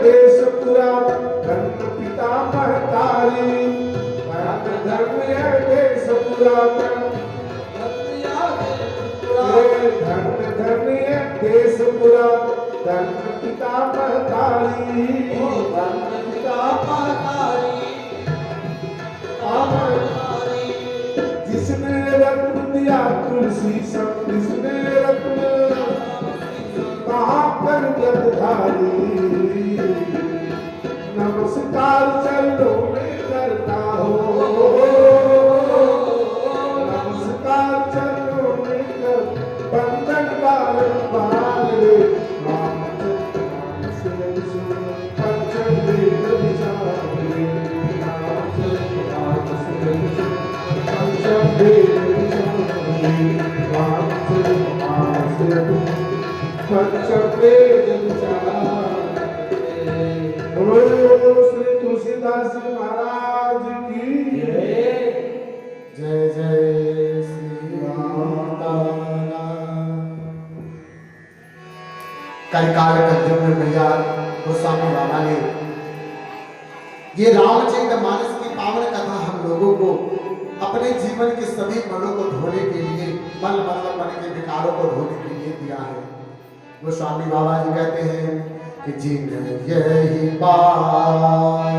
देश पुरा धर्म पिता महतारी धर्म देश पुरा धर्म देश पुरा धर्म पिता महतारी जिसने रत्न दिया तुलसी सब जिसने रत्न कहाँ पर जगधारी नमस्कार चरणों में करता हो नमस्कार चरणों में कर बंधन बारंबार पंचम वेद विचारे पंचम वेद श्री तुलसीदास महाराज की जय जय श्री कलिकाल कद्युम में भैया गोस्वामी बाबा ने ये रामचरितमानस की पावन कथा हम लोगों को अपने जीवन के सभी मलों को धोने के लिए मल मतलब मन के विकारों को धोने के लिए दिया है। गोस्वामी बाबा जी कहते हैं कि जिन यही बारिना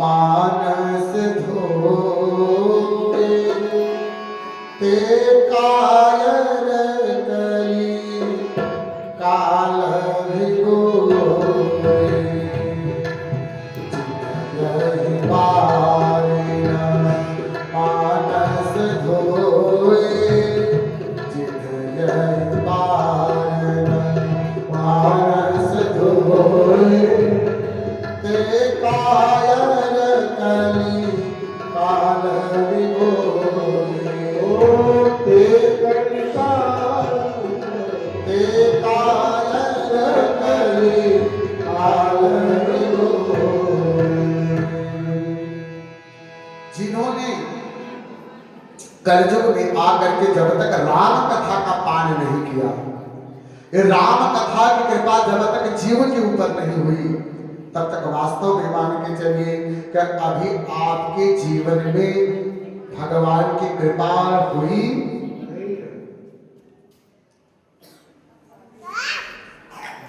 मानस धोए ते कायर करी काल भिगोए जिन यही बारिना मानस धोए जिन यही बारिना मानस धोए ते कायर करी काल भिगोए ते कलिकाल ते कायर करी काल भिगोए। जिन्होंने कलयुग में आकर के जब तक राम कथा का पान नहीं किया, ये राम कथा की कृपा जब तक जीव के ऊपर नहीं हुई, तब तक वास्तव में मान के चलिए कि अभी आपके जीवन में भगवान की कृपा हुई।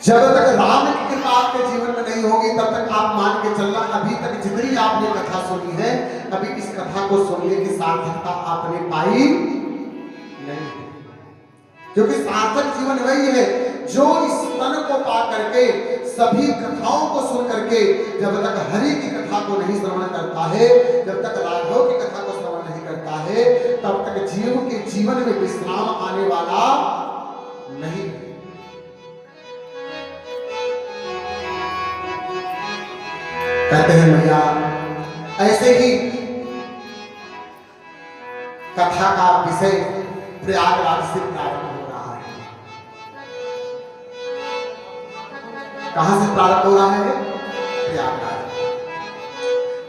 जब तक राम की कृपा आपके जीवन में नहीं होगी तब तक आप मान के चलना अभी तक जितनी आपने कथा सुनी है, अभी इस कथा को सुनने की सार्थकता आपने पाई नहीं, क्योंकि सार्थक जीवन वही है जो इस तन को पा करके सभी कथाओं को सुन करके जब तक हरि की कथा को नहीं श्रवण करता है, जब तक राघव की कथा को श्रवण नहीं करता है, तब तक जीव के जीवन में विश्राम आने वाला नहीं। कहते हैं भैया ऐसे ही कथा का विषय प्रयागराज से प्रारंभ हो रहा है। कहां से प्रारंभ हो रहा है? प्रयागराज।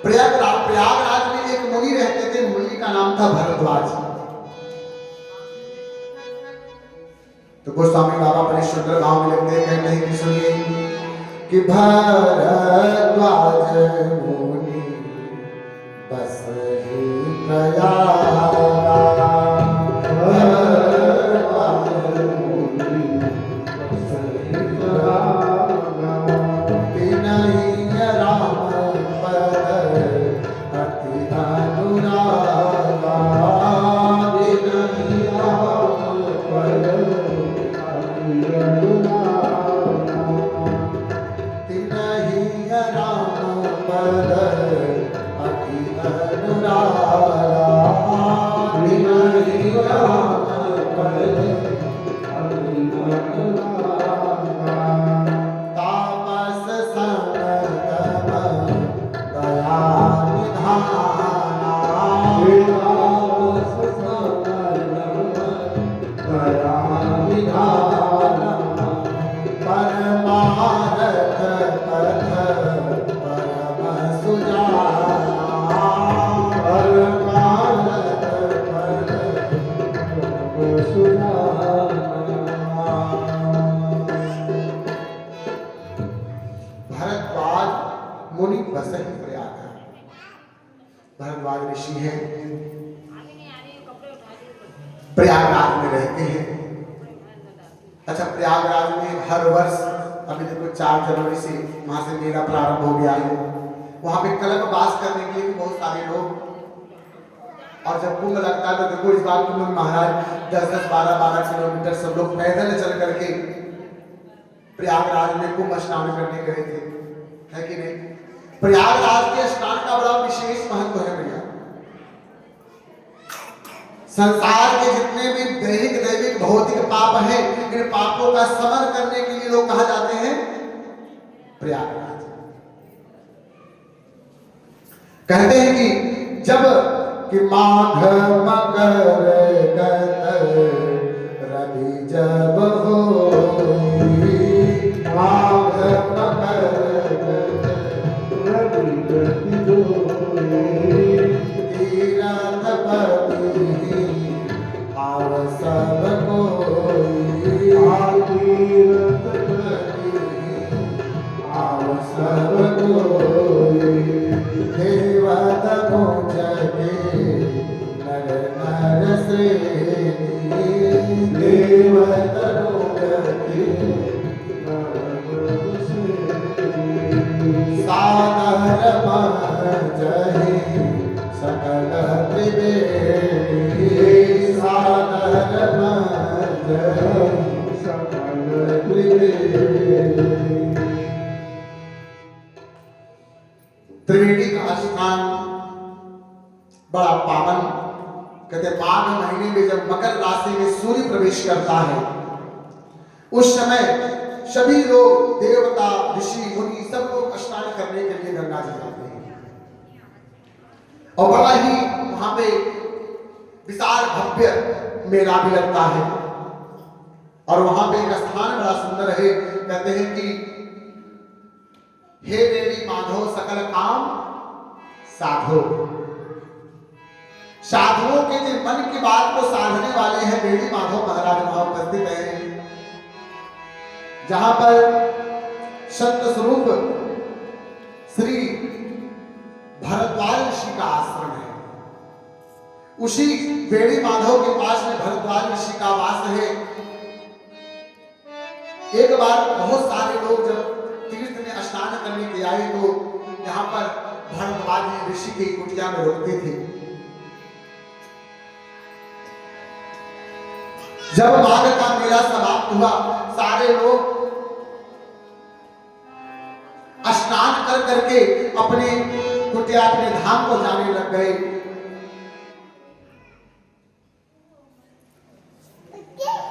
प्रयागराज में एक मुनि रहते थे, मुनि का नाम था भरद्वाज। तो गोस्वामी बाबा बड़े सुंदर गांव में लिखते हैं, कहते हैं कि सुनिए कि भरद्वाज मुनि बस ही प्रयागराज, भरद्वाज मुनि बस ही प्रयागराज, तिनहि राम पद अति अनुरागा, तिनहि राम पद अति अनुरागा, तिनहि राम पद अति अनुरागा। ऋषि हैं, प्रयागराज में रहते हैं। अच्छा, प्रयागराज में हर वर्ष अभी देखो 4 जनवरी से वहां से मेला प्रारंभ हो गया है। वहां पे कल्पवास करने के लिए बहुत सारे लोग, और जब कुंभ लगता है तो देखो इस बार कुंभ में महाराज 10-10, 12-12 किलोमीटर सब लोग पैदल चल करके प्रयागराज में कुंभ स्नान करने गए थे, है कि नहीं? प्रयागराज के स्नान का बड़ा विशेष महत्व है भैया। संसार के जितने भी दैहिक दैविक भौतिक पाप हैं, इन पापों का समन करने के लिए लोग कहां जाते हैं? प्रयागराज। कहते हैं कि जब कि माघ मकर रवि जब होई, माघ मकर रवि जब होई, तीरथ पति आव सब कोई, तीरथ पति आव सब कोई, देवत पहुँचते नर नर श्रेणी, देवत पहुँचते नर श्रेणी, सादर महजहि सकल त्रिवेणी, सादर महजहि सकल त्रिवेणी। त्रिवेणी का स्थान बड़ा पावन, कहते माघ महीने में जब मकर राशि में सूर्य प्रवेश करता है, उस समय सभी लोग देवता ऋषि मुनि सब लोग स्नान करने के लिए गंगा जी जाते हैं। और बड़ा ही वहां पे विशाल भव्य मेला भी लगता है। और वहां पे एक स्थान बड़ा सुंदर है, कहते हैं कि हे देवी माधो सकल काम साधो। साधुओं के जो मन की बात को साधने वाले हैं बेड़ी माधव महाराज वहां उपस्थित हैं, जहां पर संत स्वरूप श्री भरद्वाज ऋषि का आश्रम है। उसी बेड़ी माधव के पास में भरद्वाज ऋषि का वास है। एक बार बहुत सारे लोग जब तीर्थ में स्नान करने के आए तो यहाँ पर भरद्वाज ऋषि की कुटिया में रुकते थे। जब माघ का मेला समाप्त हुआ, सारे लोग स्नान कर करके अपने कुटिया अपने धाम को जाने लग गए।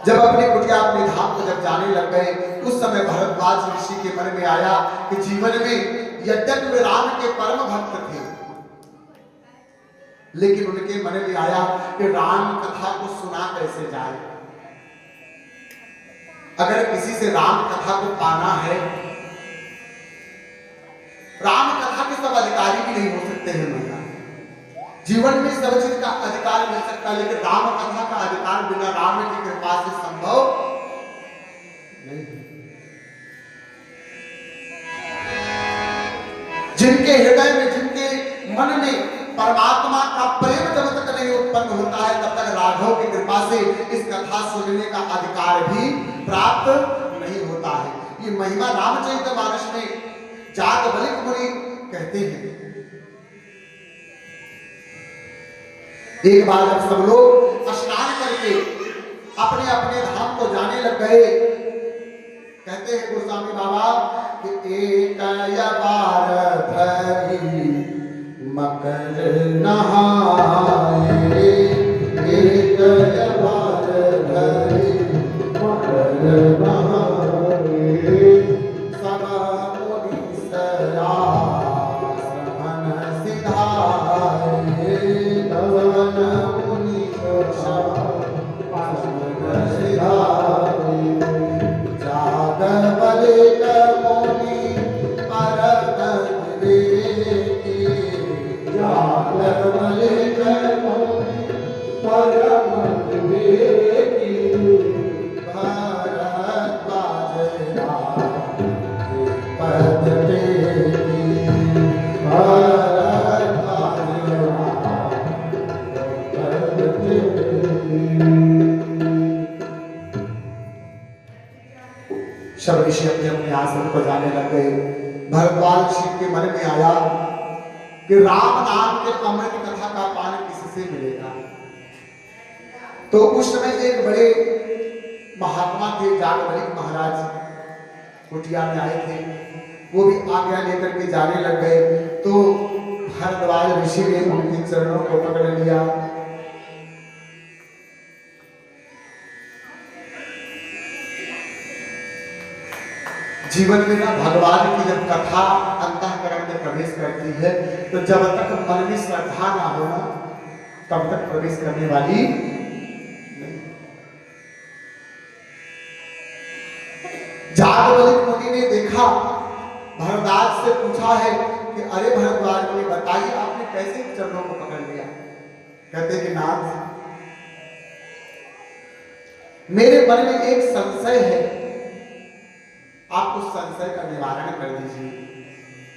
जब अपने कुटिया अपने धाम को जब जाने लग गए, उस समय भरद्वाज ऋषि के मन में आया कि जीवन में यद्यपि वे राम के परम भक्त थे, लेकिन उनके मन में आया कि राम कथा को सुना कैसे जाए। अगर किसी से राम कथा को पाना है, राम कथा के सब अधिकारी भी नहीं हो सकते हैं भैया। जीवन में सब चीज का अधिकार मिल सकता है, लेकिन राम कथा का अधिकार बिना राम की कृपा से संभव नहीं। जिनके हृदय में, जिनके मन में परमात्मा का प्रेम जब तक नहीं उत्पन्न होता है, तब तक राघव की कृपा से इस कथा सुनने का अधिकार भी प्राप्त नहीं होता है। ये महिमा रामचरितमानस में जागवल्क्य मुनि कहते हैं। एक बार जब सब लोग स्नान करके अपने अपने धाम को जाने लग गए, कहते हैं गोस्वामी बाबा कि एक बार धरी मकर नहाए, एक बार धरी मकर नहाए, सब मुनि श्रवण सिधाए, नवन मुनि श्रवण सिधाए, जागवल्क्य मुनि परम विवेकी, जागवल्क्य सब ऋषि अपने अपने आसन पर जाने लग गए। भरद्वाज ऋषि के मन में आया कि राम नाम के अमृत कथा का पान किससे मिलेगा। तो उस समय एक बड़े महात्मा थे, जागवलिक महाराज कुटिया में आए थे, वो भी आज्ञा लेकर के जाने लग गए। तो भरद्वाज ऋषि ने उनके चरणों को पकड़ लिया। जीवन में ना भगवान की जब कथा अंतःकरण में प्रवेश करती है तो जब तक मन में श्रद्धा ना हो ना तब तक प्रवेश करने वाली नहीं। जागवलिक मुनि ने देखा, भरद्वाज से पूछा है कि अरे भरद्वाज मुनि बताइए आपने कैसे चरणों को पकड़ लिया। कहते कि नाथ मेरे मन में एक संशय है, आप उस संशय का निवारण कर दीजिए।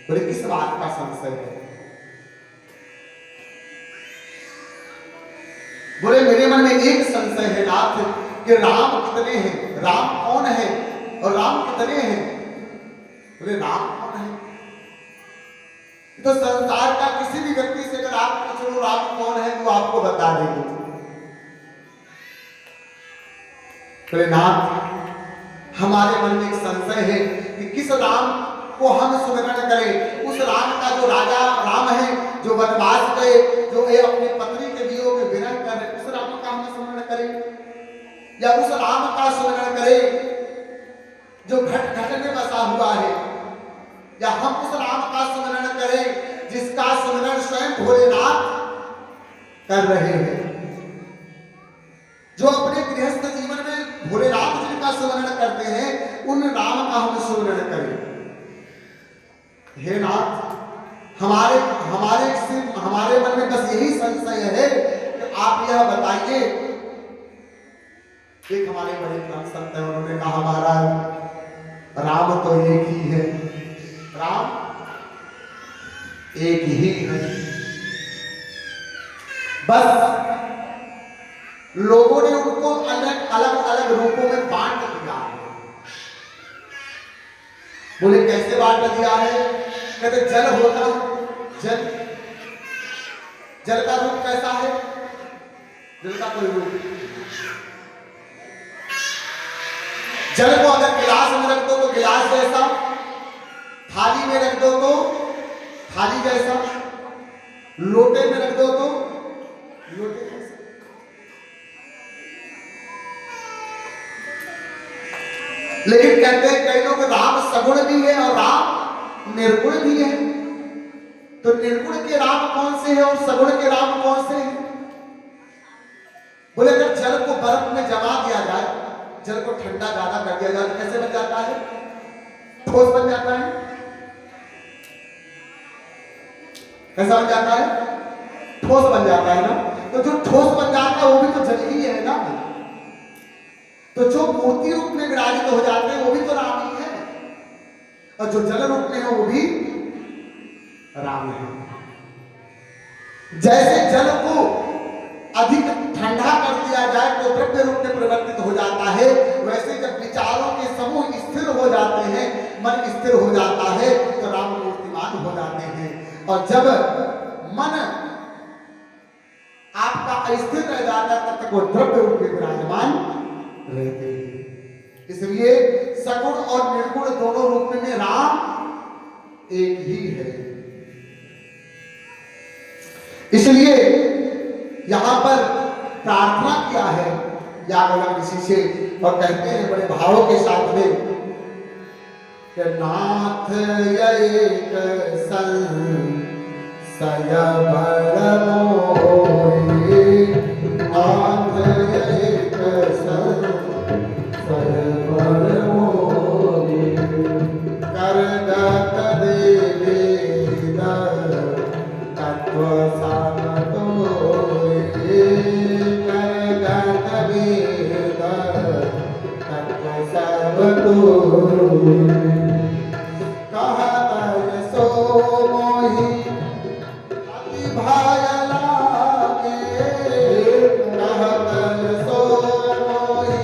बोले किस बात का संशय है। बोले मेरे मन में एक संशय है नाथ कि राम कितने हैं, राम कौन है और राम कितने हैं। बोले राम कौन है, तो संसार का किसी भी व्यक्ति से अगर आप पूछो राम कौन है तो आपको बता देंगे। बोले नाथ हमारे मन में एक संशय है कि किस राम को हम सुमिरन करें। उस राम का जो राजा राम है, जो वनवास गए, जो अपनी पत्नी के वियोग में विरह कर रहे, उस राम का हम सुमिरन करें या उस राम का सुमिरन करें जो घट घट में बसा हुआ है, या हम उस राम का सुमिरन करें जिसका सुमिरन स्वयं भोलेनाथ कर रहे हैं, जो अपने गृहस्थ जीवन में भोलेनाथ जिनका सुमिरन करते हैं उन राम का हम सुमिरन करें। हे नाथ हमारे मन में बस यही संशय है कि आप यह बताइए। एक हमारे बड़े परम संत हैं, उन्होंने कहा महाराज राम तो एक ही है, राम एक ही है, बस लोगों ने उनको अलग अलग रूपों में बांट दिया है। बोले कैसे बांट दिया है। कहते जल होता, जल का रूप कैसा है, जल का कोई रूप। जल को अगर गिलास में रख दो तो गिलास जैसा, थाली में रख दो तो थाली जैसा, लोटे में रख दो तो लोटे जैसा। लेकिन कहते हैं कई लोग राम सगुण भी है और राम निर्गुण भी है। तो निर्गुण के राम कौन से हैं और सगुण के राम कौन से हैं। बोले अगर जल को बर्फ में जमा दिया जाए, जल को ठंडा ज्यादा कर दिया जाए तो कैसे बन जाता है, ठोस बन जाता है। कैसा बन जाता है, ठोस बन जाता है ना। तो जो ठोस बन जाता है वो भी तो जल ही है ना। तो जो मूर्ति रूप में विराजित हो जाते हैं वो भी तो राम ही है, और जो जल रूप में है वो भी राम है। जैसे जल को अधिक ठंडा कर दिया जाए तो द्रव्य रूप में परिवर्तित हो जाता है, वैसे जब विचारों के समूह स्थिर हो जाते हैं, मन स्थिर हो जाता है तो राम मूर्तिमान हो जाते हैं। और जब मन आपका अस्थिर रह जाता है तब तक वो द्रव्य रूप में विराजमान रहते हैं। इसलिए सगुण और निर्गुण दोनों रूप में राम एक ही है। इसलिए यहां पर प्रार्थना किया है याज्ञवल्क्य ऋषि से, और कहते हैं बड़े भावों के साथ में कि नाथ एक संशय बड़ मोहे, नाथ एक संशय बड़ मोहे, करगत देवेद तत्व समतोरे, करगत वेद तत्व समतोरे, कहत सो मोहि अति भाय लागे, कहत सो मोहि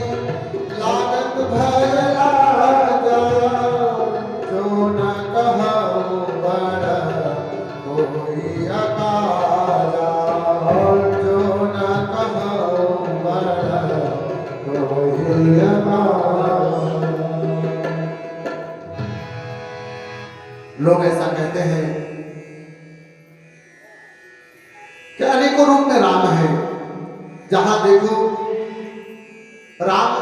लागत भय लागा, लोग ऐसा कहते हैं कि अनेकों रूप में राम है। जहां देखो राम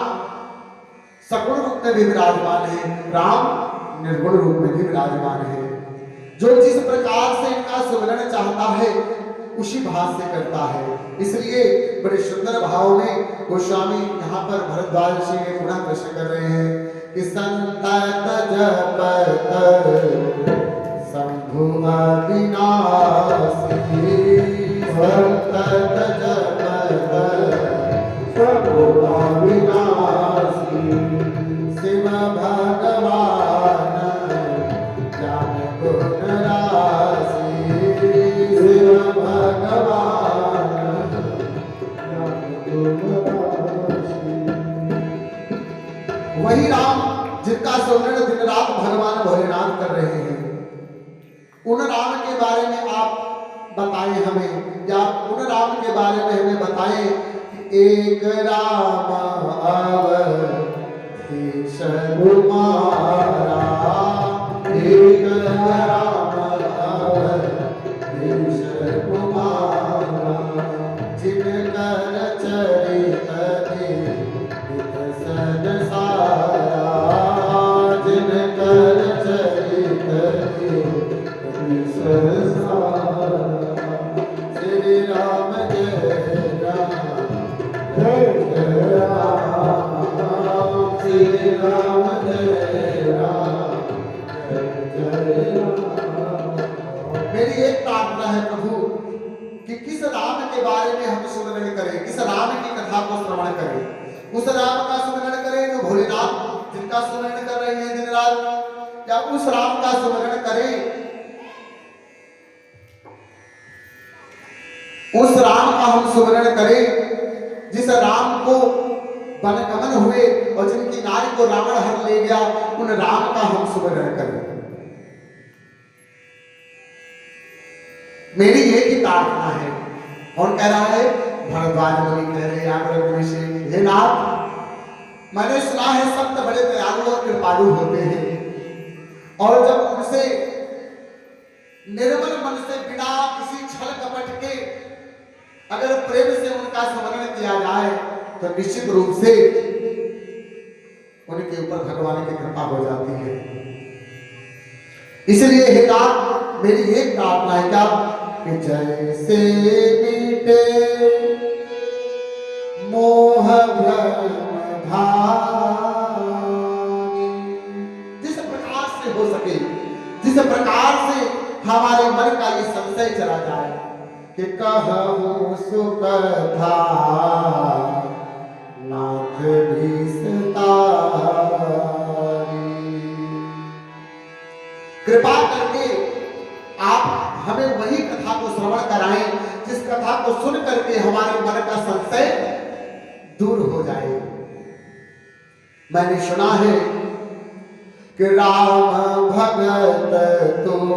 सगुण रूप में भी विराजमान है, राम निर्गुण रूप में भी विराजमान है। जो जिस प्रकार से इनका सुमिरन चाहता है उसी भाव से करता है। इसलिए बड़े सुंदर भाव में गोस्वामी यहाँ पर भरद्वाज ऋषि ने पुनः प्रश्न कर रहे हैं कि संतत जपत शंभु अविनाशी, संतत जपत शंभु अविनाशी, शिव भगवान ज्ञान गुण राशि, शिव भगवान ज्ञान गुण राशि। वही राम जिनका सुमिरन दिन रात भगवान भोलेनाथ कर रहे हैं, उन राम के बारे में आप बताएं हमें, या उन राम के बारे में हमें बताएं कि एक राम अवधीश कुमारा, एक राम अवधीश कुमारा, जिनकर चरित नित संसारा, जिनकर चरित नित संसारा। श्री राम जय राम, जय राम, श्री राम जय राम, जय राम। मेरी एक प्रार्थना है प्रभु कि किस राम के बारे में हम सुमिरन करें, किस राम की कथा को श्रवण करें। उस राम का सुमिरन करें जो भोलेनाथ जिनका सुमिरन कर रहे हैं दिन रात, या उस राम का सुमिरन करें, उस राम का हम सुमिरन करें जिस राम को वनगमन हुए और जिनकी नारी को रावण हर ले गया, उन राम का हम सुमिरन करें। मेरी एक ही प्रार्थना है। कौन कह रहा है? भरद्वाज मुनि कह रहे हैं, हे नाथ, मैंने सुना है संत बड़े दयालु और कृपालु होते हैं, और जब उनसे निर्मल मन से बिना किसी छल कपट के अगर प्रेम से उनका स्मरण किया जाए तो निश्चित रूप से उनके ऊपर भगवान की कृपा हो जाती है। इसलिए हे नाथ, मेरी एक प्रार्थना है क्या कि जैसे मीटे मोह भ्रम भावि, जिस प्रकार से हो सके, जिस प्रकार से हमारे मन का ये संशय चला जाए कि कहूँ सुकथा नाथ भीषतारी, कृपा करके आप हमें वही कथा को श्रवण कराएं जिस कथा को सुन करके हमारे मन का संशय दूर हो जाए। मैंने सुना है कि राम भगत तुम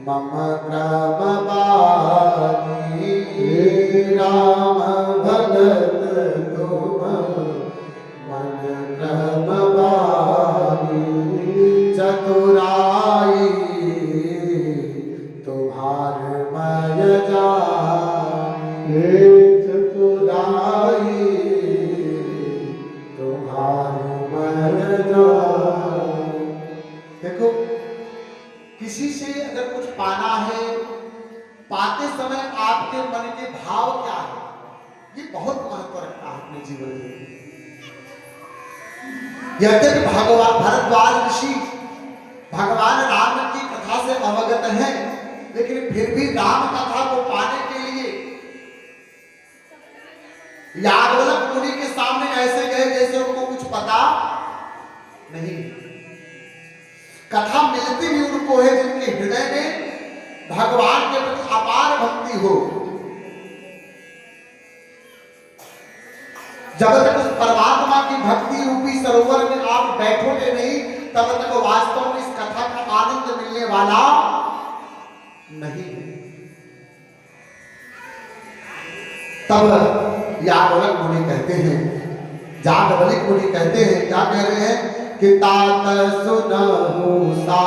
मम क्रम बानी, राम भगत तुम मन क्रम बानी, चतुराई तुम्हार मय जानी, चतुराई तुम्हार मय जानी। देखो, किसी से अगर कुछ पाना है, पाते समय आपके मन के भाव क्या है, ये बहुत महत्व रखता है अपने जीवन में। यद्यपि भगवान भरद्वाज ऋषि भगवान राम की कथा से अवगत हैं, लेकिन फिर भी राम कथा को पाने के लिए याज्ञवल्क्य मुनि के सामने ऐसे गए जैसे उनको कुछ पता नहीं। कथा मिलती भी उनको है जिनके हृदय में भगवान के प्रति अपार भक्ति हो। जब तक उस परमात्मा की भक्ति रूपी सरोवर में आप बैठोगे नहीं, तब तक वास्तव में इस कथा का आनंद मिलने वाला नहीं है। तब याज्ञवल्क्य मुनि कहते हैं, याज्ञवल्क्य मुनि कहते हैं, क्या कह रहे हैं कि तात सुनहु सा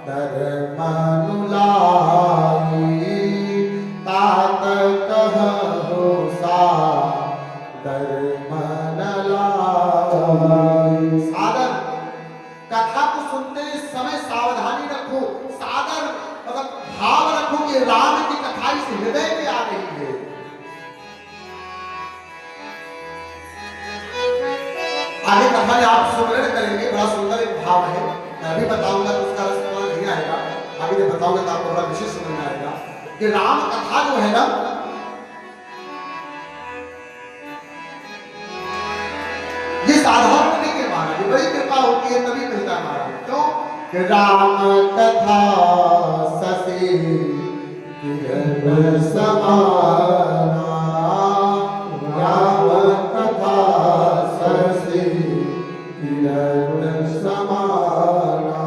दरमनुलाई तात कहु सा दरमनलाई। सादर कथा को सुनते समय सावधानी रखो, सादर मतलब भाव रखो कि राम की कथा इस हृदय में आ रही है। आगे कथा में आप सुमरण करेंगे, बड़ा सुंदर एक भाव है। मैं अभी बताऊंगा तो उसका रस नहीं आएगा, आगे जब बताऊंगा तो आपको बड़ा विशेष समझ में आएगा कि राम कथा जो है ना, ये साधारण नहीं है महाराज, ये बड़ी कृपा होती है तभी मिलता है महाराज। क्यों कि राम कथा ससी किरण समाना, राम कथा ससी किरण समाना,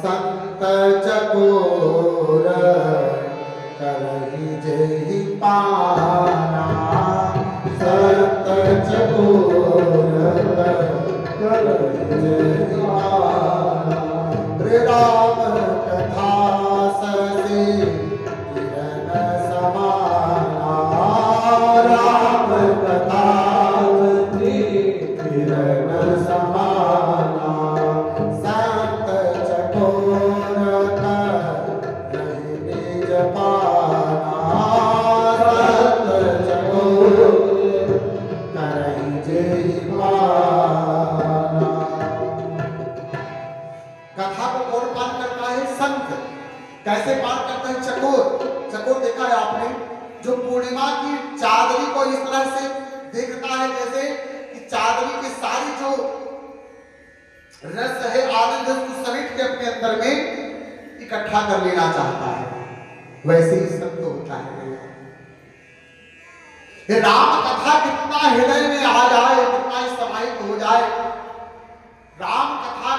संत चकोर करहि जेहि पाना, संत चकोर करहि जेहि पाना। राम कथा ससी किरण समाना, राम कथा ससी किरण समाना, संत चकोर करहि निज पाना, संत चकोर करहि जेहि पाना। कथा को कौन पान करता है? संत। कैसे पान करता है? चकोर। चकोर देखा है आपने, जो पूर्णिमा की चांदनी को इस तरह से देखता है जैसे कि चांदनी की सारी जो रस है, आनंद है, उसको समेट के अपने अंदर में इकट्ठा कर लेना चाहता है, वैसे ही संत होता है। ये राम कथा कितना हृदय में आ जाए, कितना समाहित हो जाए, राम कथा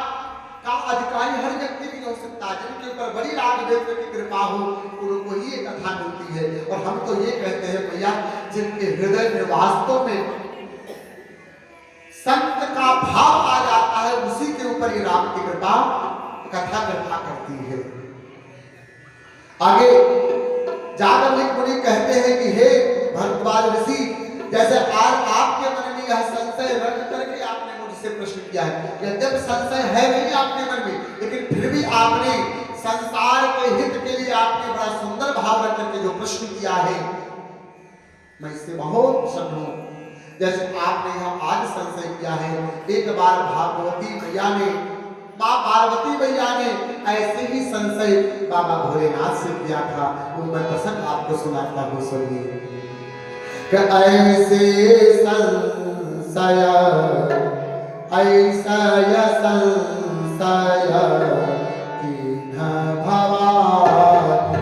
का अधिकारी हर व्यक्ति भी हो सकता है। जिनके ऊपर बड़ी राघवेंद्र की कृपा हो उनको ही ये कथा मिलती है। और हम तो ये कहते हैं भैया, जिनके हृदय में वास्तव में संत का भाव आ जाता है, उसी के ऊपर ये राम की कृपा कथा कृपा करती है। आगे जागवल्ली मुनि कहते हैं कि हे भरद्वाज ऋषि, जैसे आज आपके मन में यह संशय रख करके आपने मुझसे प्रश्न किया है, यद्यपि संशय है नहीं आपके मन में, लेकिन फिर भी आपने संसार के हित के लिए आपने बड़ा सुंदर भाव रख करके जो प्रश्न किया है, मैं इससे बहुत प्रसन्न हूं। जैसे आपने यहाँ आज संशय किया है, एक बार भागवती मैया ने, माँ पार्वती मैया ने ऐसे ही संशय बाबा भोलेनाथ से किया था। वो मैं प्रसंग आपको सुनाता हूँ, सुनिए। ऐसे संशय ऐसा संशय कीन्ह भवानी,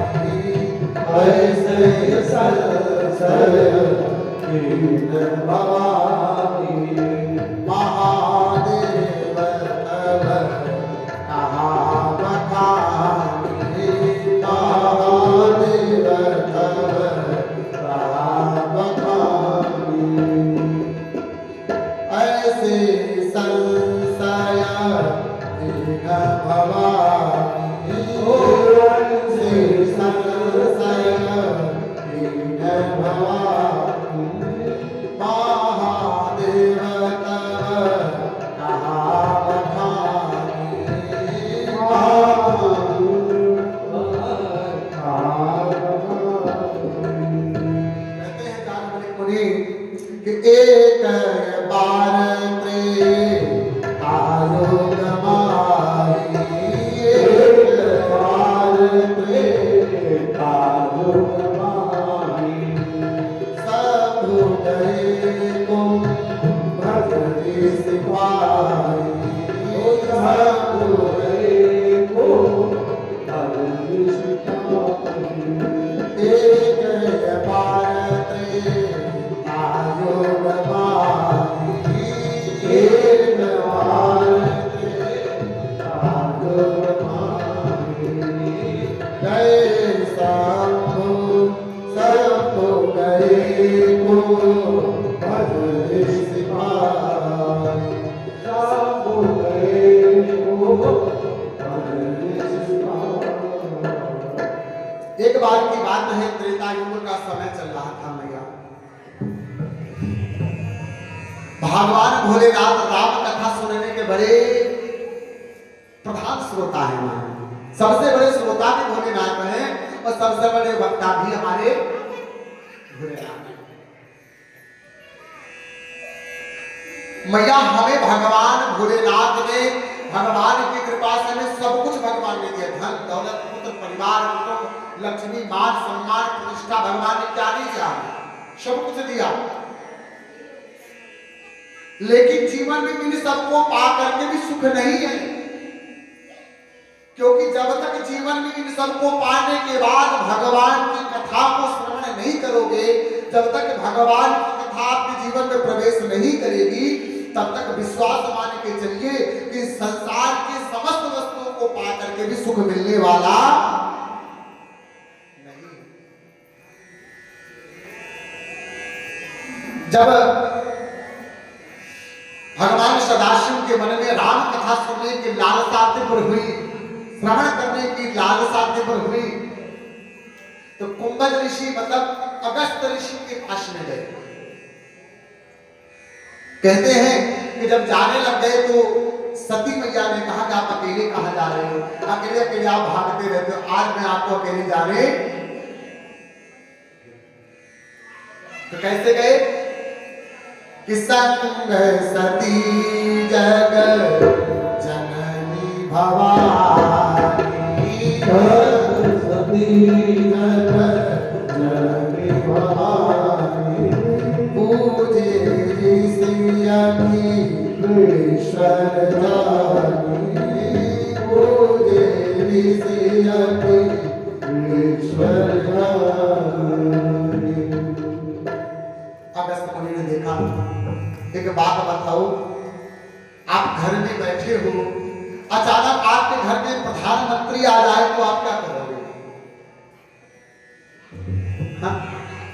ऐसे संशय कीन्ह भवानी, महादेव तव कहा बखानी, महादेव तव कहा बखानी। ऐसे संशय कीन्ह भवानी, ऐसे संशय कीन्ह भवानी, महादेव तव कहा बखानी, कहते हैं जागवल्ली मुनि कि एक बार त्रेतायुग माही, एक बार त्रेतायुग माही, सब गए तुम भजनी सिपाही, सब गए तुम भजनी सिपाही। एक बार त्रेतायुग माही, एक बार त्रेतायुग माही, गए शंभु सब गए को भजनी सिपाही, सब गए को भगवान भोलेनाथ राम कथा सुनने के बड़े प्रधान श्रोता है हमारे। सबसे बड़े श्रोता भी भोलेनाथ हैं और सबसे बड़े वक्ता भी हमारे भोलेनाथ हैं। मैया हमें भगवान भोलेनाथ ने, भगवान की कृपा से हमें सब कुछ भगवान ने दिया। धन दौलत पुत्र परिवार कुटुंब लक्ष्मी मान सम्मान प्रतिष्ठा भगवान ने क्या नहीं दिया, सब कुछ दिया। लेकिन जीवन में इन सबको पा करके भी सुख नहीं है, क्योंकि जब तक जीवन में इन सबको पाने के बाद भगवान की कथा को श्रवण नहीं करोगे, जब तक भगवान की कथा आपके जीवन में प्रवेश नहीं करेगी, तब तक विश्वास मान के चलिए कि संसार के समस्त वस्तुओं को पा करके भी सुख मिलने वाला नहीं। जब भगवान सदाशिव के मन में राम कथा सुनने की लालसा तीव्र हुई, श्रवण करने की लालसा तीव्र हुई, तो कुंभज ऋषि मतलब अगस्त ऋषि के पास में गए। कहते हैं कि जब जाने लग गए तो सती मैया ने कहा कि आप अकेले कहां जा रहे हो, अकेले अकेले आप भागते रहते हो, आज मैं आपको अकेले जाने। तो कैसे गए कि संग सती जग जननी भवानी, सती जग जननी भवानी, पूजे ऋषिया की ईश्वर जानी, पूजे ऋषिया की ईश्वर जानी। अगस्त मुनि ने देखा, एक बात बताओ, आप घर में बैठे हो, अचानक आपके घर में प्रधानमंत्री आ जाए तो आप क्या करोगे? हाँ?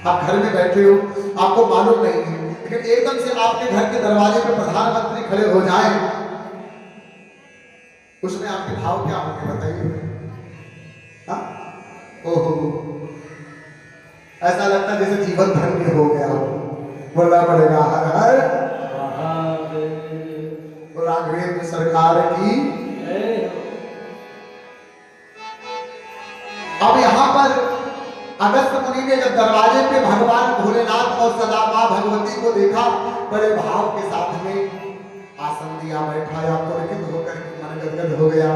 आप घर में बैठे हो, आपको मालूम नहीं है, लेकिन एकदम से आपके घर के दरवाजे पे प्रधानमंत्री खड़े हो जाए, उसमें आपके भाव क्या होंगे बताइए? हाँ? ओहो, ऐसा लगता है जैसे जीवन धन्य हो गया हो। बोलना पड़ेगा हर हर राघवेंद्र सरकार की। अब यहाँ पर अगस्त मुनि ने जब दरवाजे पे भगवान भोलेनाथ और सदा मां भगवती को देखा, बड़े भाव के साथ में आसन दिया, बैठाया, पुलकित होकर मन गदगद हो गया।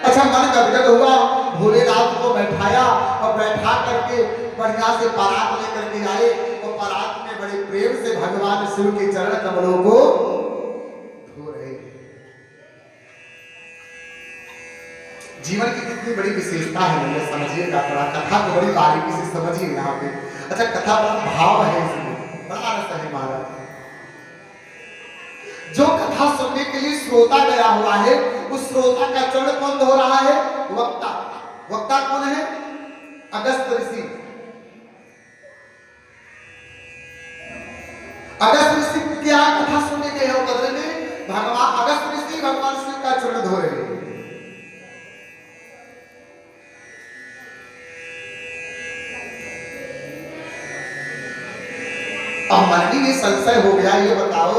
अच्छा, मन गदगद हुआ, भोलेनाथ को बैठाया और बैठा करके बढ़िया से बारात लेकर के आए और बारात में बड़े प्रेम से भगवान शिव के चरण कमलों को धो रहे। जीवन की कितनी बड़ी विशेषता है, मुझे समझिएगा थोड़ा, कथा को बड़ी बारीकी से समझिए यहाँ पे। अच्छा, कथा बड़ा भाव है, इसमें बड़ा रस है महाराज। जो कथा सुनने के लिए श्रोता गया हुआ है, उस श्रोता का चरण कौन धो रहा है? वक्ता। वक्ता कौन है? अगस्त ऋषि। अगस्त ऋषि क्या कथा सुनने गए हो? बदले में भगवान अगस्त ऋषि भगवान शिव का चरण धो रहे हैं। अब मन में संशय हो गया, ये बताओ,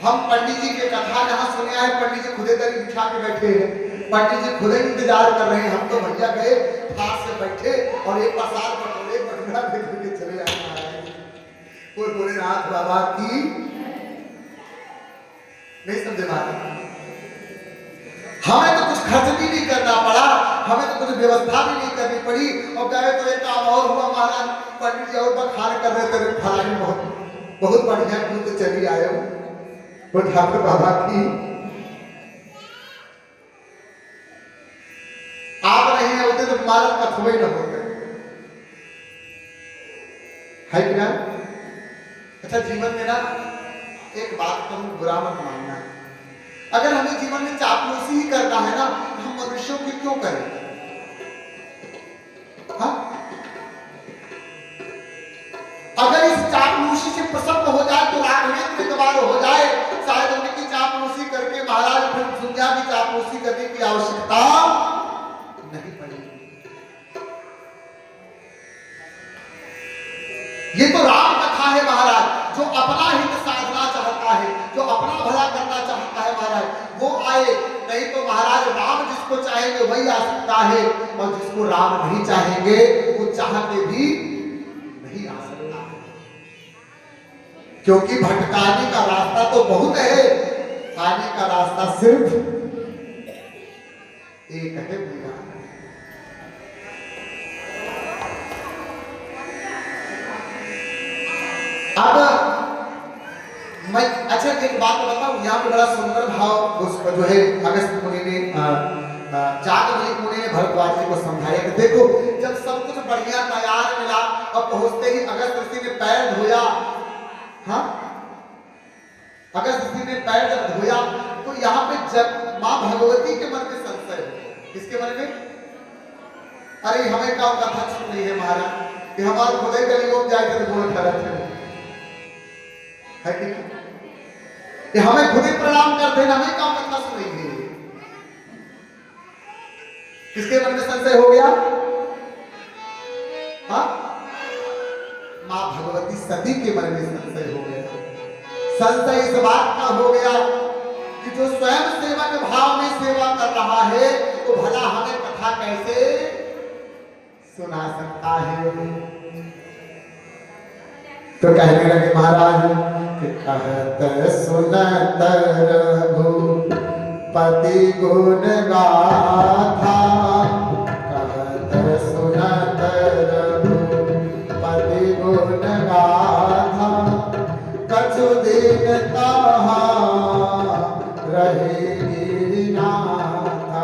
हम पंडित जी के कथा जहां सुने आए, पंडित जी खुदे दरी बिछा के बैठे हैं, पंडित जी खुदे इंतजार कर रहे हैं, हम तो भैया गए ठाट से बैठे और एक प्रसाद बटोरे बढ़िया लेकर के चले आए। कोई भोलेनाथ बाबा की नहीं समझे बात। हमें तो कुछ खर्च भी नहीं करना पड़ा, हमें तो कुछ व्यवस्था भी नहीं करनी पड़ी, और गए तो एक काम और हुआ महाराज, पंडित जी और बखान कर रहे थे, फलाई बहुत बढ़िया दूध चली आए हो वो ठाकुर बाबा की। आप नहीं होते तो मालूम कथवे न होते, है कि ना? अच्छा, जीवन में ना एक बात तो बुरा मत मानना, अगर हमें जीवन में चापलूसी ही करना है ना, हम मनुष्यों की क्यों करें? हाँ? अगर इस चापलूसी से प्रसन्न हो जाए तो राघवेंद्र के बाद हो जाए, शायद उनकी चापलूसी करके महाराज फिर दुनिया की चापलूसी करने की आवश्यकता नहीं पड़ेगी। ये तो राम कथा है महाराज। जो अपना हित साधना चाहता है, जो अपना भला करना चाहता है महाराज, वो आए। नहीं तो महाराज राम जिसको चाहेंगे वही आ सकता है, और जिसको राम नहीं चाहेंगे वो चाह के भी नहीं आ सकता है। क्योंकि भटकाने का रास्ता तो बहुत है, आने का रास्ता सिर्फ एक है भैया। अब मैं अच्छा एक बात बताऊं, यहाँ पे बड़ा सुंदर भाव उसका जो है अगस्त मुनि ने जागवल्ली मुनि ने भरद्वाज जी को समझाया कि देखो, जब सब कुछ बढ़िया तैयार मिला और पहुंचते ही अगस्त ऋषि ने पैर धोया, हाँ अगस्त ऋषि ने पैर जब धोया तो यहाँ पे जब माँ भगवती के मन में संशय हो। किसके मन में? अरे हमें क्या कथा सुन रही है महाराज कि हमारे खुदे कलियोग जाए तो गोल खड़ा थे, है कि नहीं? कि हमें खुद ही प्रणाम करते हैं, हमें क्या कथा सुनेंगे। किसके मन में संशय हो गया? हाँ, मां भगवती सती के मन में संशय हो गया। संशय इस बात का हो गया कि जो स्वयं सेवक भाव में सेवा कर रहा है तो भला हमें कथा कैसे सुना सकता है। तो कहने लगे महाराज कि कहत सुनत रघुपति गुण गाथा, कहत सुनत रघुपति गुण गाथा, कछु दिन कहा रहे गिरिनाथा,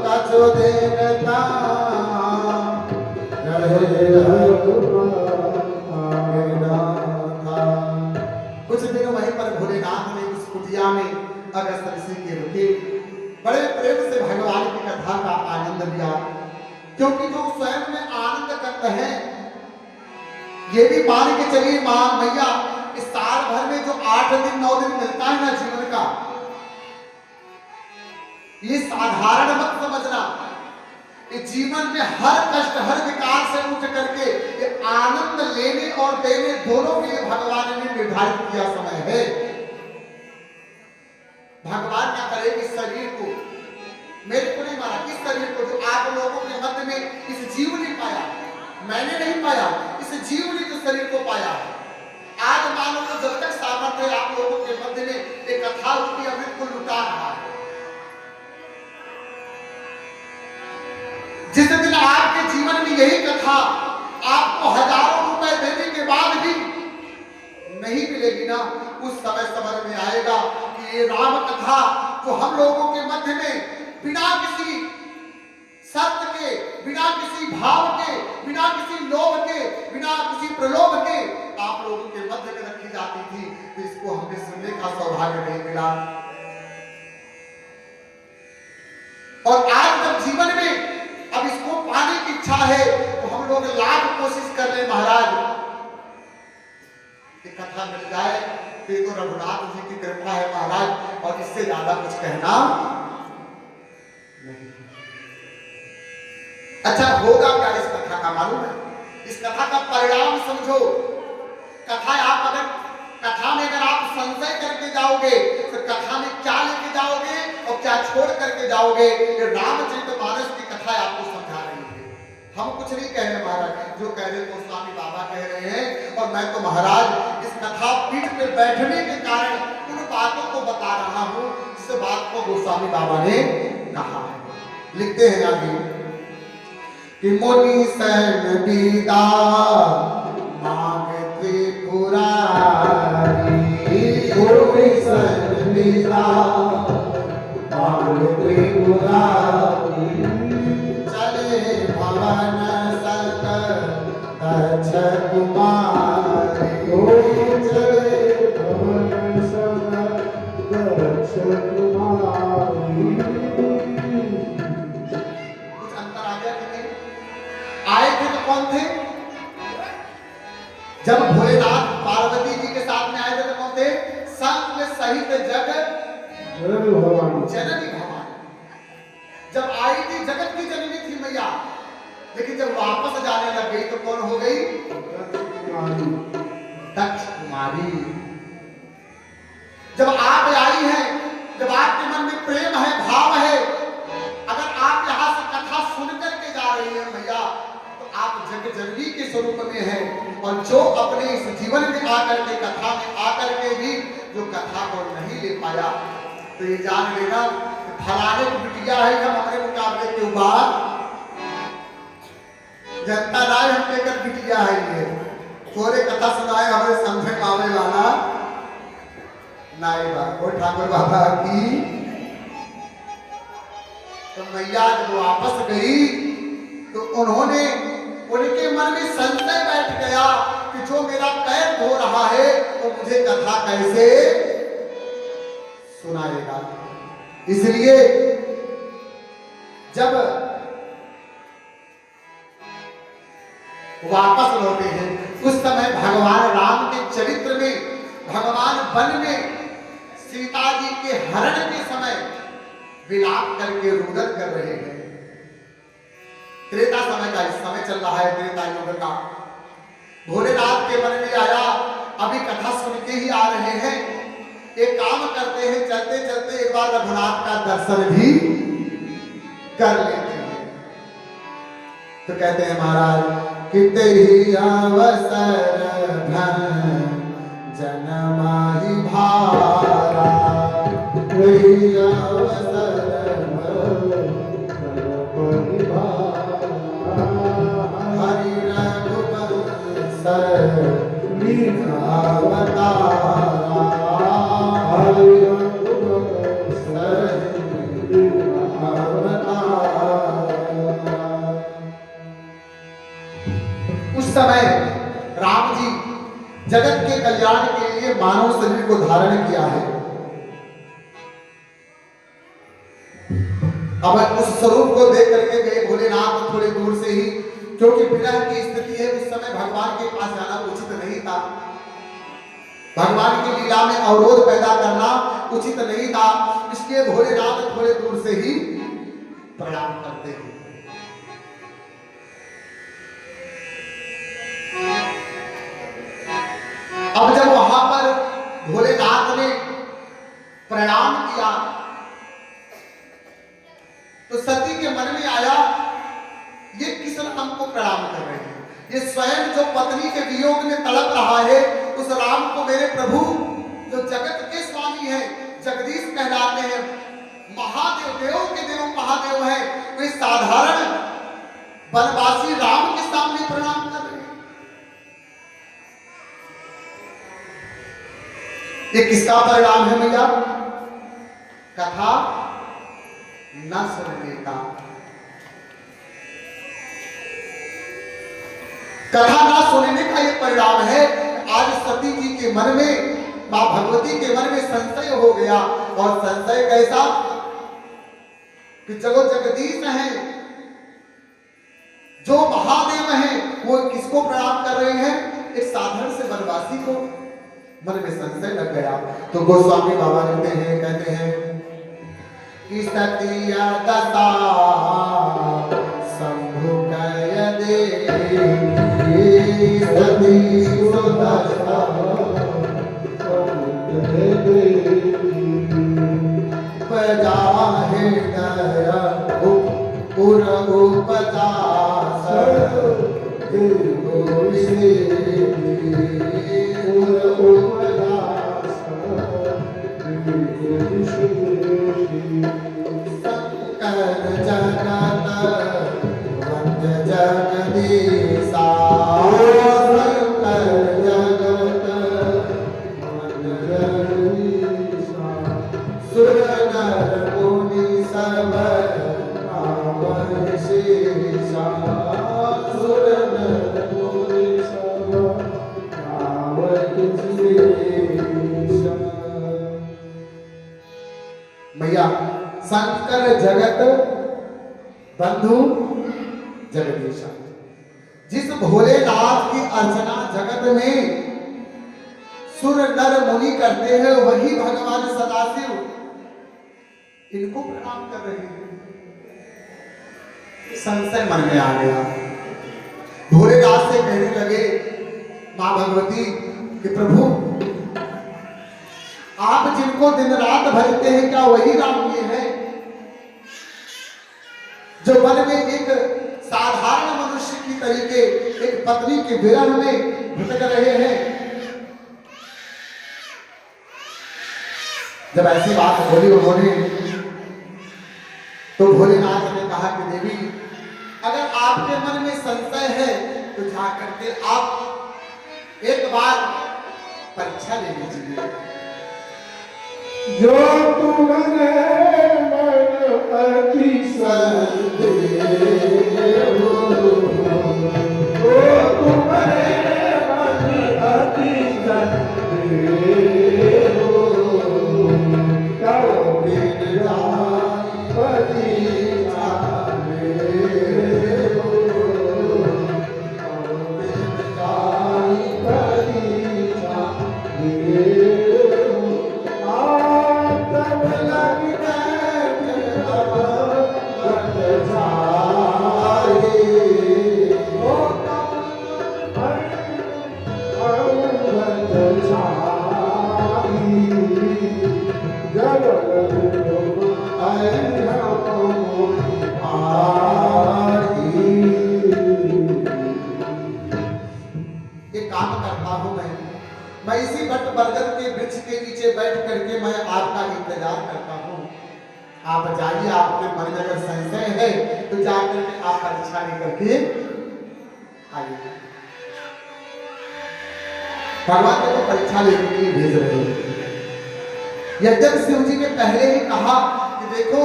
कछु दिन कहा रहे कुछ दिन वहीं पर भोलेनाथ ने उस कुटिया में अगस्त ऋषि के रुके, बड़े प्रेम से भगवान की कथा का आनंद लिया। क्योंकि जो स्वयं में आनंद करते हैं, ये भी मान के चलिए मां मैया, इस साल भर में जो 8 दिन 9 दिन मिलता है ना जीवन का, ये साधारण मत समझना। इस जीवन में हर कष्ट हर विकार से उठ करके ये आनंद लेने और देने दोनों के लिए भगवान ने निर्धारित किया समय है। भगवान क्या करे, इस शरीर को, मेरे को नहीं मारा, इस शरीर को जो आप लोगों के मध्य में इस जीव ने पाया, मैंने नहीं पाया, इस जीव ने जो शरीर को पाया है। आज मान लो जब तक सामर्थ्य आप लोगों के मध्य में एक कथा रूपी अमृत को लुटा रहा है, जिस दिन आपके जीवन में यही कथा आपको हजारों रुपए देने के बाद भी नहीं मिलेगी ना, उस समय समझ में आएगा कि ये राम कथा जो हम लोगों के मध्य में बिना किसी शर्त के, बिना किसी भाव के, बिना किसी लोभ के, बिना किसी प्रलोभ के आप लोगों के मध्य में रखी जाती थी, तो इसको हमें सुनने का सौभाग्य नहीं मिला। और आज जब जीवन में अब इसको पाने की इच्छा है तो हम लोग लाख कोशिश कर रहे महाराज कि कथा मिल जाए, तो ये तो रघुनाथ जी की कृपा है महाराज, और इससे ज्यादा कुछ कहना नहीं। अच्छा होगा क्या इस कथा का मालूम है? इस कथा का परिणाम समझो। कथा आप अगर कथा में अगर आप संशय करके जाओगे तो कथा में क्या लेके जाओगे और क्या छोड़ करके जाओगे, ये रामचरितमानस की कथा आपको समझा रही है। हम कुछ नहीं कह रहे महाराज, जो कह रहे गोस्वामी बाबा कह रहे हैं, और मैं तो महाराज इस कथा पीठ पे बैठने के कारण उन बातों को बता रहा हूं जिस बात को गोस्वामी बाबा ने कहा है। लिखते हैं आगे कि मुनि सन बीता मांग त्रिपुरारी, मुनि सन बीता मांग त्रिपुरारी, चले भवन सत दक्ष कुमारी, चले भवन सत दक्ष कुमारी। कुछ अंतर आ गया कि नहीं? आए थे तो कौन थे? जब भोलेनाथ पार्वती जी के साथ में आए थे तो कौन थे? संग सहित जग जननी भवानी। जब आई थी जगत की जननी थी मैया, लेकिन जब वापस जाने लग गई तो कौन हो गई? कुमारी दक्ष कुमारी। जब आप आई हैं, जब आपके मन में प्रेम है, भाव है, अगर आप यहाँ से कथा सुन करके जा रही हैं मैया, तो आप जग जननी के स्वरूप में हैं। और जो अपने इस जीवन में आकर के, कथा में आकर के भी जो कथा को नहीं ले पाया, तो ये जान लेना फलाने की बिटिया है, हम अपने मुकाबले के ऊपर जनता राय हम लेकर बिटिया है। ये थोड़े कथा सुनाए हमें समझे पावे वाला नाई बाबा ठाकुर बाबा की। तो मैया जब वापस गई तो उन्होंने, उनके मन में संशय बैठ गया कि जो मेरा पैर धो रहा है तो मुझे कथा कैसे सुनाएगा। इसलिए जब वापस लौटे हैं, उस समय भगवान राम के चरित्र में, भगवान वन में सीता जी के हरण के समय विलाप करके रुदन कर रहे हैं। त्रेता समय का इस समय चल रहा है, त्रेता युग का। भोलेनाथ के मन में आया, अभी कथा सुन के ही आ रहे हैं, एक काम करते हैं, चलते चलते एक बार रघुनाथ का दर्शन भी कर लेते हैं। तो कहते हैं महाराज, किते ही अवसर धन जनमाहि भारा, वही अवसर हरि रघुवंश लीलावतारा, हरि रघुवंश लीलावतारा। उस समय राम जी जगत के कल्याण के लिए मानव शरीर को धारण किया है। अब उस स्वरूप को देख करके गए भोलेनाथ थोड़े दूर से ही, क्योंकि विरह की स्थिति है, उस समय भगवान के पास जाना उचित नहीं था। भगवान की लीला में अवरोध पैदा करना उचित नहीं था, इसलिए भोलेनाथ थोड़े दूर से ही प्रणाम करते हैं। अब जब वहां पर भोलेनाथ ने प्रणाम किया तो सती के मन में आया, ये किस राम को प्रणाम कर रहे हैं? ये स्वयं जो पत्नी के वियोग में तड़प रहा है, उस राम को मेरे प्रभु जो जगत के स्वामी हैं, जगदीश कहलाते हैं, महादेव, देवों के देव महादेव है, वे साधारण वनवासी राम के सामने प्रणाम कर रहे हैं। ये किसका परिणाम है भैया? कथा न सुनने का। कथा न सुनने का ये परिणाम है। आज सती जी के मन में, मां भगवती के मन में संशय हो गया। और संशय कैसा कि चलो जगदीश हैं, जो महादेव हैं, वो किसको प्रणाम कर रहे हैं? एक साधारण से वनवासी को। मन में संशय लग गया। तो गोस्वामी बाबा लिखते हैं, कहते हैं कि सतिया दशा शंभु कय देवी, सती सुदशा उपजा हृदय पुर उपजा शंकर जगत वंद्य जगदीशा, शंकर जगत वंद्य जगदीशा, सुर नर मुनि सब नाम शेषा, सुर नर मुनि सब नाम शेषा। भैया शंकर जगत बंधु जगदीशा, जिस भोलेनाथ की अर्चना जगत में सुर नर मुनि करते हैं, वही भगवान सदाशिव इनको प्रणाम कर रहे हैं। संशय मन में आ गया। भोलेनाथ से कहने लगे, मां भगवती कि प्रभु आप जिनको दिन रात भजते हैं क्या वही राम ये है जो वन में एक साधारण मनुष्य की तरीके एक पत्नी के विरह में भटक रहे हैं। जब ऐसी बात बोली उन्होंने तो भोलेनाथ ने कहा कि देवी अगर आपके मन में संशय है तो जा करके आप एक बार परीक्षा ले लीजिए। जो तुमने मन अति संदेह जो तुमने मन अति संदेह करो बिन जाई पति जाने करो बिन जाई पति जाने मैं इसी बट बरगद के वृक्ष के नीचे बैठ करके मैं आपका इंतजार करता हूँ। आप जाइए, आपके मन में अगर संशय है तो जाकर के आप परीक्षा लेकर के आइए। भगवान ने तो परीक्षा लेने के लिए भेज रहे हैं। यद्यपि शिव जी ने पहले ही कहा कि देखो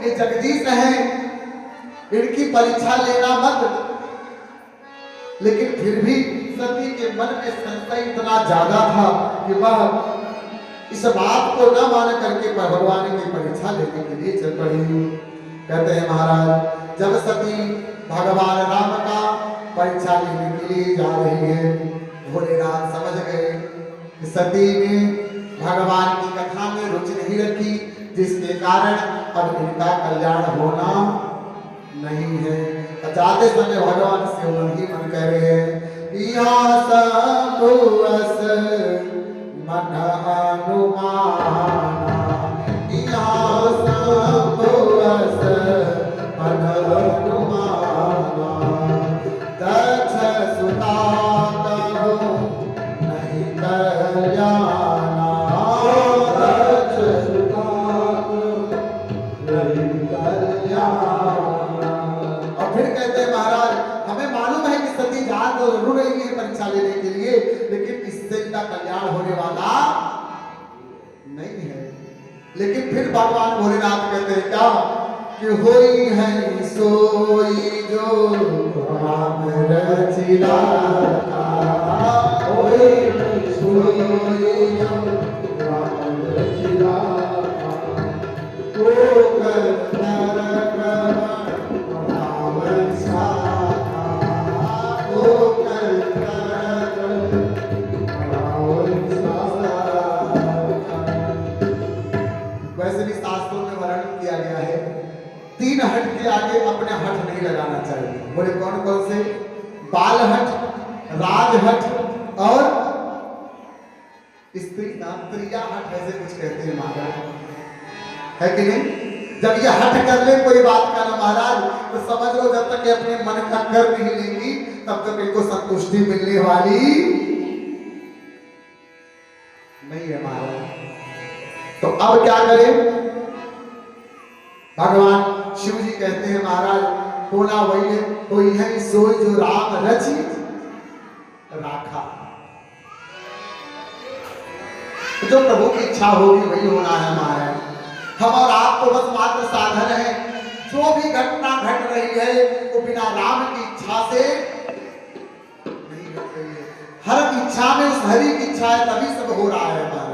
ये जगदीश हैं, इनकी परीक्षा लेना मत, लेकिन फिर भी सती के मन में संशय इतना ज्यादा था कि वह इस बात को न मान करके भगवान की परीक्षा लेने के लिए चल पड़ी। कहते हैं महाराज जब सती भगवान राम का परीक्षा लेने के लिए जा रही है, भोलेनाथ समझ गए कि सती ने भगवान की कथा में रुचि नहीं रखी, जिसके कारण अब इनका कल्याण होना नहीं है। जाते समय भगवान से मन ही मन कह रहे हैं संभुअस मन अनुमाना, संभुअस मन अनुमाना, दक्ष सुता कहो नहीं कल्याणा, दक्ष सुता नहीं कल्याणा। और फिर कहते हैं महाराज हमें मालूम है कि सती जा तो जरूर रही है परीक्षा लेने के लिए, लेकिन इससे इनका कल्याण होने वाला नहीं है। लेकिन फिर भगवान भोलेनाथ कहते हैं क्या कि होई है सोई जो राम रचिला, होई सोई जो राम रचिला, वो कर वैसे भी शास्त्रों में वर्णन किया गया है 3 हट के आगे अपने हट नहीं लगाना चाहिए। बोले कौन कौन से? बाल हट, राज हट और स्त्री प्रिया हट, ऐसे कुछ कहते हैं महाराज, है कि नहीं? जब ये हट कर ले कोई बात का ना महाराज तो समझ लो जब तक ये अपने मन का कर नहीं लेंगी तब तक इनको संतुष्टि मिलने वाली नहीं है महाराज। तो अब क्या करें? भगवान शिव जी कहते हैं महाराज होना वही है, कोई है सोई जो राम रचि राखा, जो प्रभु की इच्छा होगी वही होना है महाराज। हम और आप तो बस मात्र साधन है, जो भी घटना घट रही है वो बिना राम की इच्छा से नहीं घट रही है। हर इच्छा में उस हरि की इच्छा है तभी सब हो रहा है महाराज।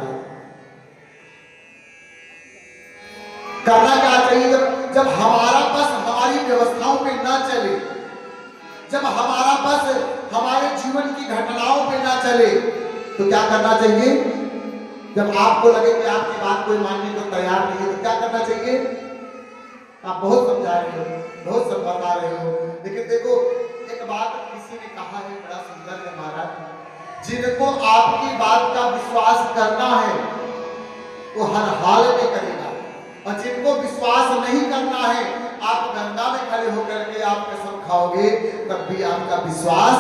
करना क्या चाहिए? जब हमारा बस हमारी व्यवस्थाओं पे ना चले, जब हमारा बस हमारे जीवन की घटनाओं पे ना चले तो क्या करना चाहिए? जब आपको लगे कि आपकी बात कोई मानने को तैयार नहीं है तो क्या करना चाहिए? आप बहुत समझा रहे हो, बहुत सब बता रहे हो, लेकिन देखो एक बात किसी ने कहा है बड़ा सुंदर है महाराज, जिनको आपकी बात का विश्वास करना है वो हर हाल में करेगा, और जिनको विश्वास नहीं करना है आप गंगा में खड़े होकर के आप कसम खाओगे तब भी आपका विश्वास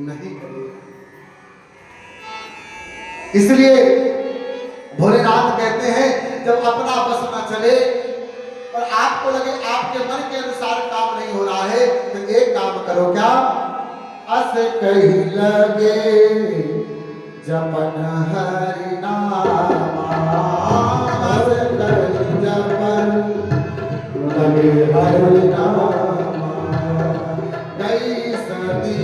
नहीं करेगा। इसलिए भोलेनाथ कहते हैं जब अपना बस न चले और आपको लगे आपके मन के अनुसार काम नहीं हो रहा है तो एक काम करो, क्या? अस कही लगे जपन हरि नामा, अस कही जपन लगे हरि नामा, कई सदी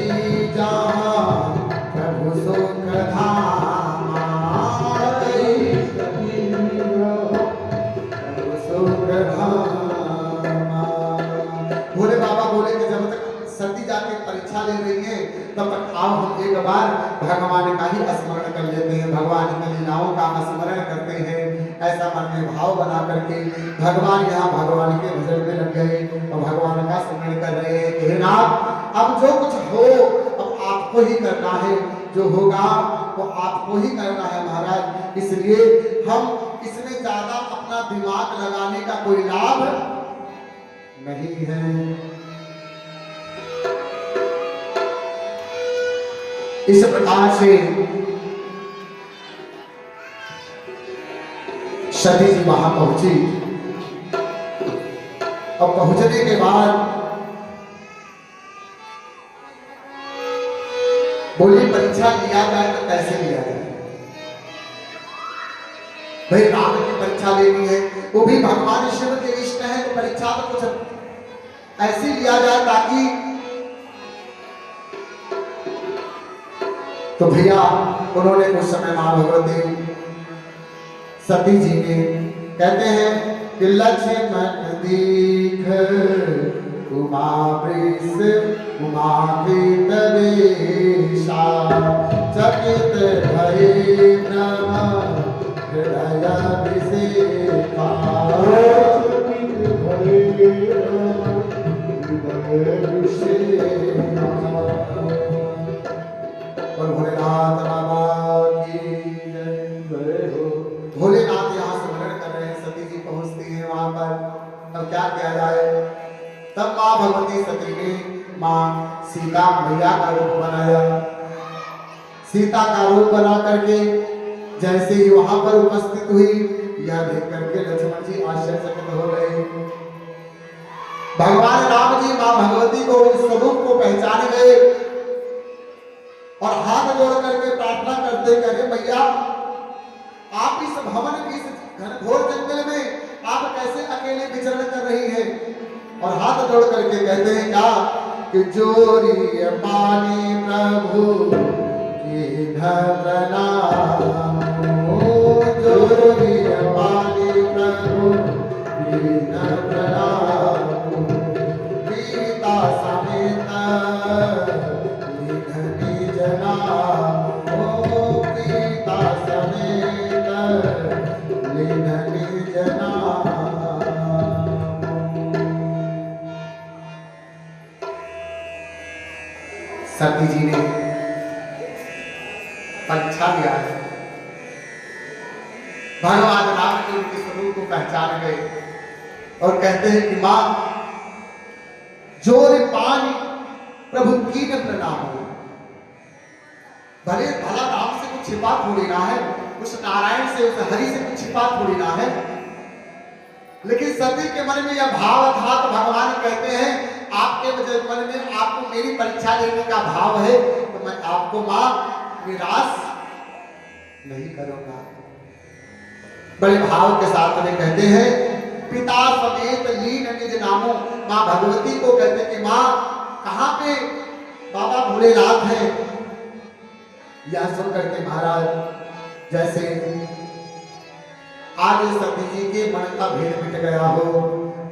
जहाँ प्रभु सुख धामा, कई सदी प्रभु सुख धामा। भोले बाबा बोले कि जब तक सती जाके परीक्षा ले रही है तब तक आओ हम एक बार भगवान का ही स्मरण कर लेते हैं, भगवान की लीलाओं का स्मरण करते हैं। ऐसा मन में भाव बना करके भगवान यहाँ भगवान के भजन में लग गए और भगवान का स्मरण कर रहे हैं कि हे नाथ अब जो कुछ हो अब आपको ही करना है, जो होगा वो आपको ही करना है महाराज। इसलिए हम इसमें ज्यादा अपना दिमाग लगाने का कोई लाभ नहीं है। इस प्रकार से सती जी वहां पहुंची और पहुंचने के बाद बोली परीक्षा लिया जाए तो कैसे लिया जाए? भाई राम की परीक्षा लेनी है, वो भी भगवान शिव के इष्ट है तो परीक्षा तो कुछ ऐसी लिया जाए ताकि तो भैया उन्होंने उस समय मां भगवती सती जी ने कहते हैं कि लक्ष्मण दीख उमा वृष उमा वेशा चकित भये ब्रह्म हृदय विषेका, चकित भये हृदय विषेका। और भोलेनाथ बाबा की जय हो। भोलेनाथ यहाँ स्मरण कर रहे हैं, सती जी पहुंचती हैं वहां पर। अब क्या किया जाए? तब माँ भगवती सती ने माँ सीता मैया का रूप बनाया। सीता का रूप बना करके जैसे ही वहां पर उपस्थित हुई यह देख करके लक्ष्मण जी आश्चर्यचकित हो गए। भगवान राम जी माँ भगवती को उस स्वरूप को पहचान गए और हाथ जोड़ करके प्रार्थना करते कहे भैया आप इस भवन इस घनघोर जंगल में आप कैसे अकेले विचरण कर रही हैं? और हाथ जोड़ करके कहते हैं क्या कि जोरी पानी प्रभु की प्रणाम, जोरी पानी प्रभु की प्रणाम, पीता समेत निधनी जना, ओ पीता समेत निधनी जना। सती जी ने परीक्षा लिया है, भगवान राम के उनके स्वरूप को पहचान गए और कहते हैं कि मां जोर पानी प्रभु की न प्रणाम हो। भले भला राम से कुछ छिपा थोड़ी ना है, उस नारायण से उस हरि से कुछ छिपा थोड़ी ना है, लेकिन सती के मन में यह भाव था तो भगवान कहते हैं आपके मन में आपको मेरी परीक्षा लेने का भाव है तो मैं आपको मां निराश नहीं करूंगा। बड़े भाव के साथ में कहते हैं पिता समेत लीन निज नामो। मां भगवती को कहते कि मां कहां पे बाबा भोलेनाथ हैं? यह सुन करके महाराज जैसे आज सती जी के मन का भेद मिट गया हो,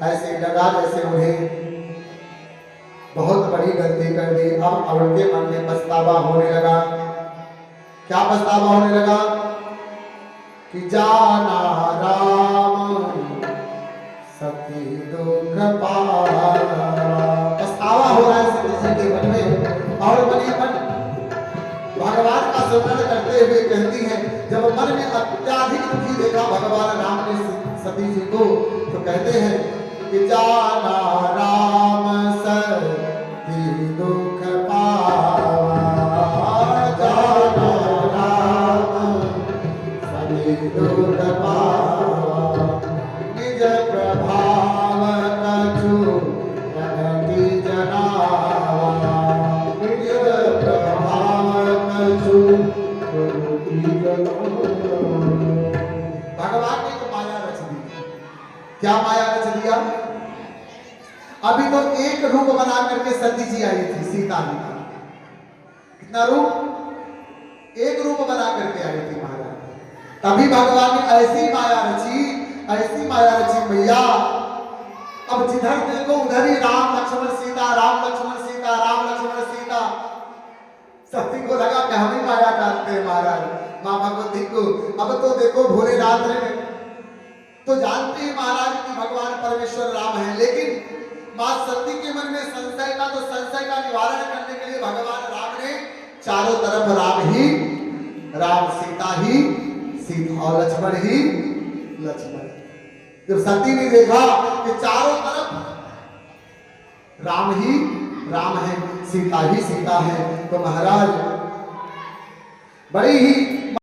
ऐसे लगा जैसे उन्हें बहुत बड़ी गलती कर दी। अब उनके मन में पछतावा होने लगा। क्या पछतावा होने लगा कि जाना राम सती दुख पारा। पछतावा हो रहा है सती जी के मन में और बने मन सुमरण करते हुए कहती हैं, जब मन में अत्याधिक दुखी देखा भगवान राम ने सती जी को, तो कहते हैं कि जाना राम सती दुख पावा, जाना राम सती दुख पावा, निज प्रभाव कछु रघुपति जनावा, निज प्रभाव कछु रघुपति जनावा। भगवान ने तो माया रच दी। क्या माया रच दिया? अभी तो एक रूप बना करके सती जी आई थी, सीता जी का। कितना रूप? एक रूप बना करके आई थी महाराज। तभी भगवान ने ऐसी माया रची भैया, अब जिधर देखो उधर ही राम लक्ष्मण सीता, राम लक्ष्मण सीता, राम लक्ष्मण सीता। सती को लगा कि हम ही माया डालते हैं महाराज माँ भगवती को। अब तो देखो भोलेनाथ ने तो जानते हैं महाराज कि भगवान परमेश्वर राम है, लेकिन मां सती के मन में संशय का निवारण करने के लिए भगवान राम ने चारों तरफ राम सीता ही सीता और लक्ष्मण ही लक्ष्मण। जब सती ने देखा कि चारों तरफ राम ही राम है, सीता ही सीता है, तो महाराज बड़ी ही